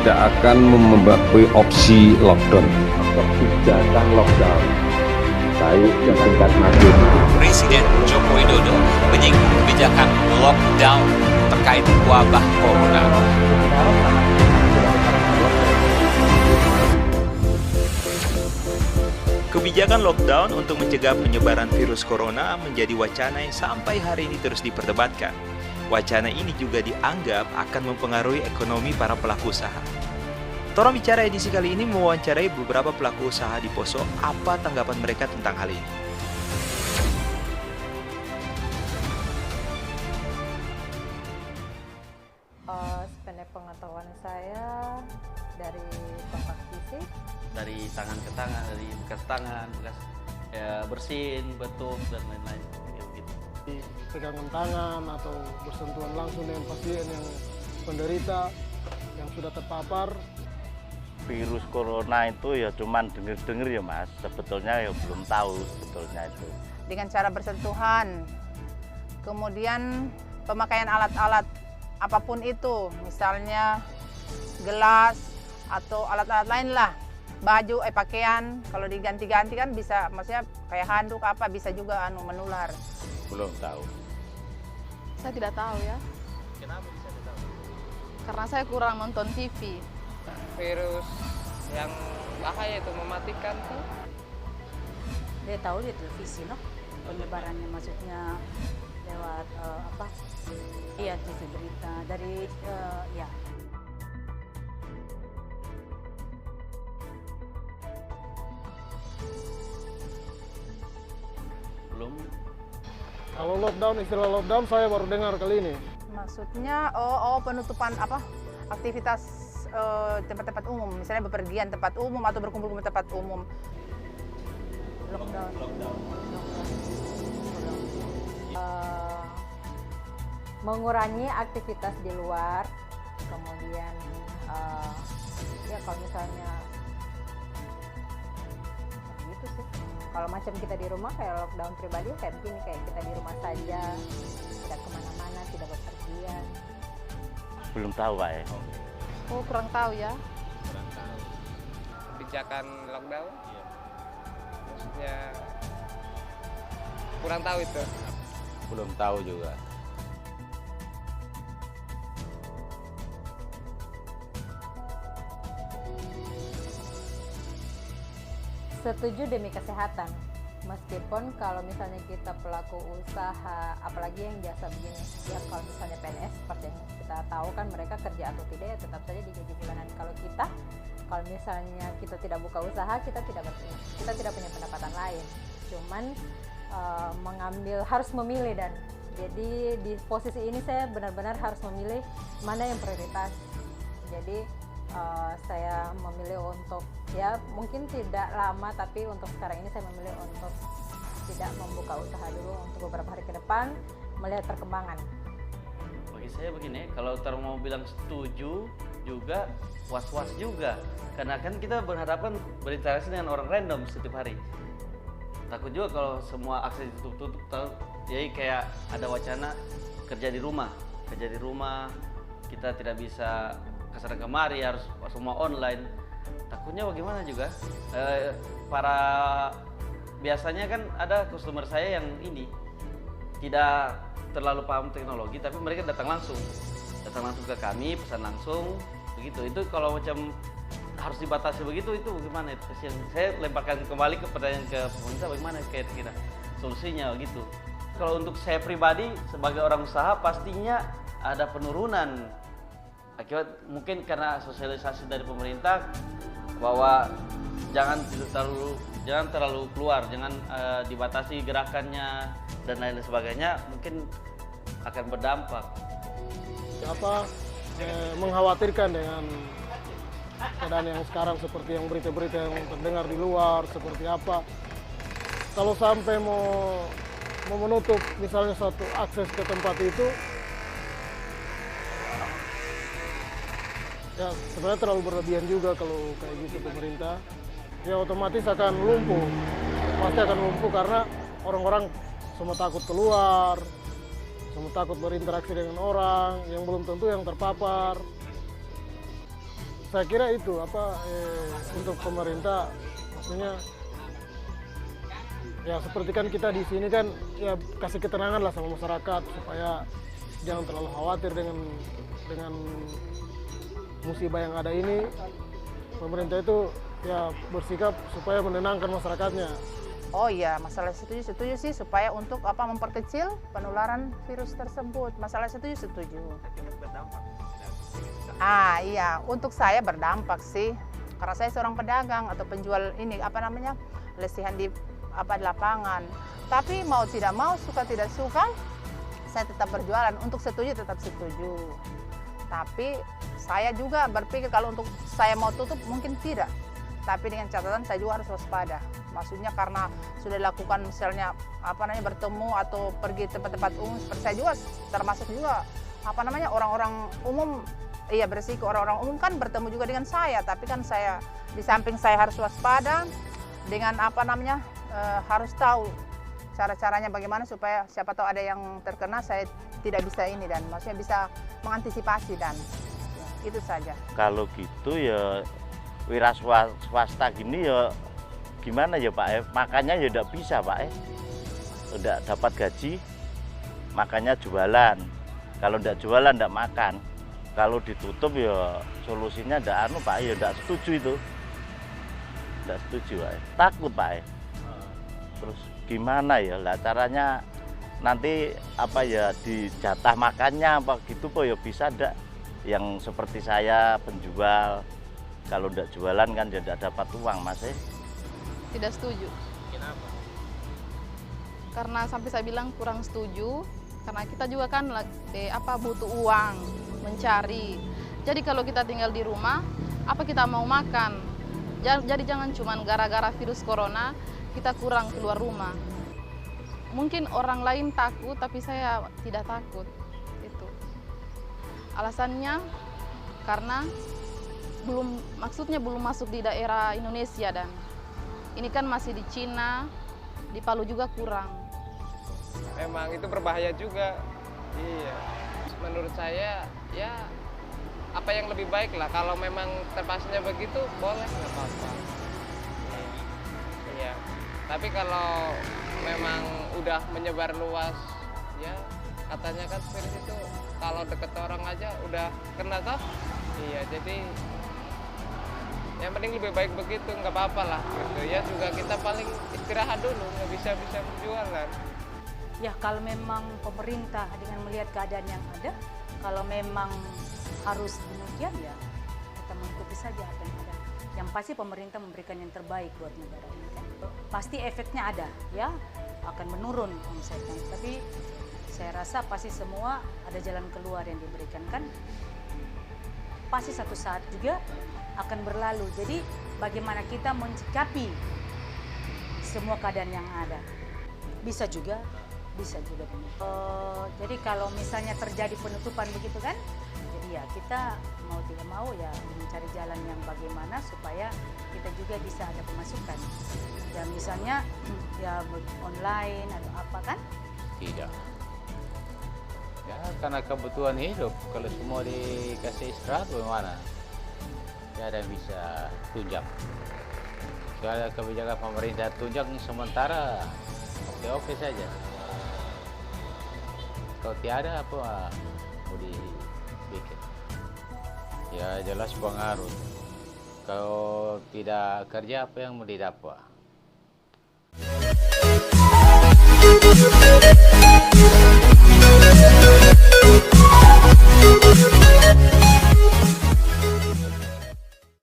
tidak akan membuat opsi lockdown. Kebijakan lockdown baik di tingkat nasional. Presiden Joko Widodo menyinggung kebijakan lockdown terkait wabah corona. Kebijakan lockdown untuk mencegah penyebaran virus corona menjadi wacana yang sampai hari ini terus diperdebatkan. Wacana ini juga dianggap akan mempengaruhi ekonomi para pelaku usaha. Tora Bicara edisi kali ini mewawancarai beberapa pelaku usaha di Poso. Apa tanggapan mereka tentang hal ini? Sependek pengetahuan saya dari kontak fisik, dari tangan ke tangan, dari bekas tangan, bekas bersin, betuk dan lain-lain gitu. Pegangan tangan atau bersentuhan langsung dengan pasien yang penderita yang sudah terpapar. Virus corona itu ya cuman denger-denger ya Mas, sebetulnya ya belum tahu sebetulnya itu. Dengan cara bersentuhan, kemudian pemakaian alat-alat apapun itu, misalnya gelas atau alat-alat lain lah, baju, pakaian, kalau diganti-ganti kan bisa, maksudnya kayak handuk apa bisa juga menular. Belum tahu. Saya tidak tahu ya. Kenapa bisa tidak tahu? Karena saya kurang nonton TV. Virus yang bahaya itu mematikan tuh. dia tahu di televisi loh penyebarannya, maksudnya lewat iya TV berita dari ya. Belum. Kalau lockdown, istilah lockdown saya baru dengar kali ini. Maksudnya penutupan aktivitas tempat-tempat umum, misalnya bepergian tempat umum atau berkumpul di tempat umum. Lockdown. Mengurangi aktivitas di luar, kemudian ya kalau misalnya gitu sih. Kalau macam kita di rumah kayak lockdown pribadi kayak begini, kayak kita di rumah saja, tidak kemana-mana, tidak bepergian. Belum tahu Pak ya. Oh, kurang tahu ya. Kebijakan lockdown. Maksudnya kurang tahu itu. Belum tahu juga. Setuju demi kesehatan, meskipun kalau misalnya kita pelaku usaha, apalagi yang jasa begini, ya kalau misalnya PNS seperti yang kita tahu kan mereka kerja atau tidak ya tetap saja digaji bulanan. Kalau misalnya kita tidak buka usaha, kita tidak punya pendapatan lain. Cuman harus memilih, dan jadi di posisi ini saya benar-benar harus memilih mana yang prioritas. Jadi saya memilih untuk ya mungkin tidak lama, tapi untuk sekarang ini saya memilih untuk tidak membuka usaha dulu untuk beberapa hari ke depan, melihat perkembangan. Bagi saya begini, kalau mau bilang setuju juga was-was juga, karena kan kita berhadapan berinteraksi dengan orang random setiap hari. Takut juga kalau semua akses ditutup, jadi kayak ada wacana kerja di rumah, kita tidak bisa kesana kemari, harus semua online. Takutnya bagaimana juga biasanya kan ada customer saya yang ini tidak terlalu paham teknologi, tapi mereka datang langsung ke kami, pesan langsung begitu. Itu kalau macam harus dibatasi begitu, itu bagaimana itu? Saya lemparkan kembali ke pertanyaan ke pemerintah, bagaimana kira-kira solusinya gitu. Kalau untuk saya pribadi sebagai orang usaha pastinya ada penurunan akibat mungkin karena sosialisasi dari pemerintah bahwa jangan terlalu keluar, jangan dibatasi gerakannya dan lain sebagainya, mungkin akan berdampak. Mengkhawatirkan dengan keadaan yang sekarang, seperti yang berita-berita yang terdengar di luar, seperti apa. Kalau sampai mau menutup misalnya satu akses ke tempat itu, ya sebenarnya terlalu berlebihan juga kalau kayak gitu pemerintah. Ya otomatis akan lumpuh, pasti akan lumpuh karena orang-orang semua takut keluar, semua takut berinteraksi dengan orang yang belum tentu yang terpapar. saya kira itu untuk pemerintah, maksudnya ya seperti kan kita di sini kan ya kasih keterangan lah sama masyarakat supaya jangan terlalu khawatir dengan musibah yang ada ini. Pemerintah itu ya bersikap supaya menenangkan masyarakatnya. Oh iya, masalah setuju sih supaya untuk memperkecil penularan virus tersebut. Masalah setuju. Iya, untuk saya berdampak sih. Karena saya seorang pedagang atau penjual ini lesihan di lapangan. Tapi mau tidak mau, suka tidak suka, saya tetap berjualan. Untuk setuju tetap setuju. Tapi saya juga berpikir kalau untuk saya mau tutup mungkin tidak. Tapi dengan catatan saya juga harus waspada. Maksudnya karena sudah dilakukan misalnya bertemu atau pergi tempat-tempat umum seperti saya juga termasuk juga orang-orang umum berisiko. Orang-orang umum kan bertemu juga dengan saya, tapi kan saya di samping saya harus waspada dengan harus tahu cara-caranya bagaimana supaya siapa tahu ada yang terkena saya tidak bisa ini dan maksudnya bisa mengantisipasi dan itu saja. Kalau gitu ya wira swasta gini ya gimana ya Pak? Makannya ya tidak bisa Pak. Tidak dapat gaji, makanya jualan. Kalau tidak jualan tidak makan. Kalau ditutup ya solusinya tidak Pak, ya tidak setuju itu. Tidak setuju Pak. Takut Pak. Terus gimana ya lah caranya nanti dijatah makannya apa gitu Pak ya bisa tidak? Yang seperti saya penjual, kalau tidak jualan kan tidak dapat uang Mas. Tidak setuju. Kenapa? Karena sampai saya bilang kurang setuju, karena kita juga kan butuh uang, mencari. Jadi kalau kita tinggal di rumah, apa kita mau makan? Jadi jangan cuma gara-gara virus corona kita kurang keluar rumah. Mungkin orang lain takut, tapi saya tidak takut. Itu alasannya karena belum masuk di daerah Indonesia dan ini kan masih di Cina, di Palu juga kurang. Memang itu berbahaya juga. Iya. Menurut saya ya apa yang lebih baik lah, kalau memang terpaksa begitu boleh, nggak apa-apa. Iya. Tapi kalau memang udah menyebar luas, ya katanya kan virus itu kalau deket orang aja udah kena toh. Iya, jadi yang penting lebih baik begitu, nggak apa-apa lah gitu ya. Juga kita paling istirahat dulu, nggak bisa berjualan. Ya kalau memang pemerintah dengan melihat keadaan yang ada, kalau memang harus demikian ya kita mengikuti saja apa yang ada. Yang pasti pemerintah memberikan yang terbaik buat negara ini kan. Pasti efeknya ada ya, akan menurun omsetnya. Tapi saya rasa pasti semua ada jalan keluar yang diberikan kan. Pasti satu saat juga akan berlalu. Jadi bagaimana kita mencikapi semua keadaan yang ada. Bisa juga demikian. Jadi kalau misalnya terjadi penutupan begitu kan, jadi ya kita mau tidak mau ya mencari jalan yang bagaimana supaya kita juga bisa ada pemasukan. Ya misalnya ya online atau apa kan? Tidak. Ya karena kebutuhan hidup, kalau semua dikasih istirahat bagaimana? Tidak ada yang bisa tunjang. Soalnya kebijakan pemerintah tunjang sementara oke-oke saja. Kalau tiada apa mau dibikin? Ya jelas pengaruh. Kalau tidak kerja apa yang mau didapat?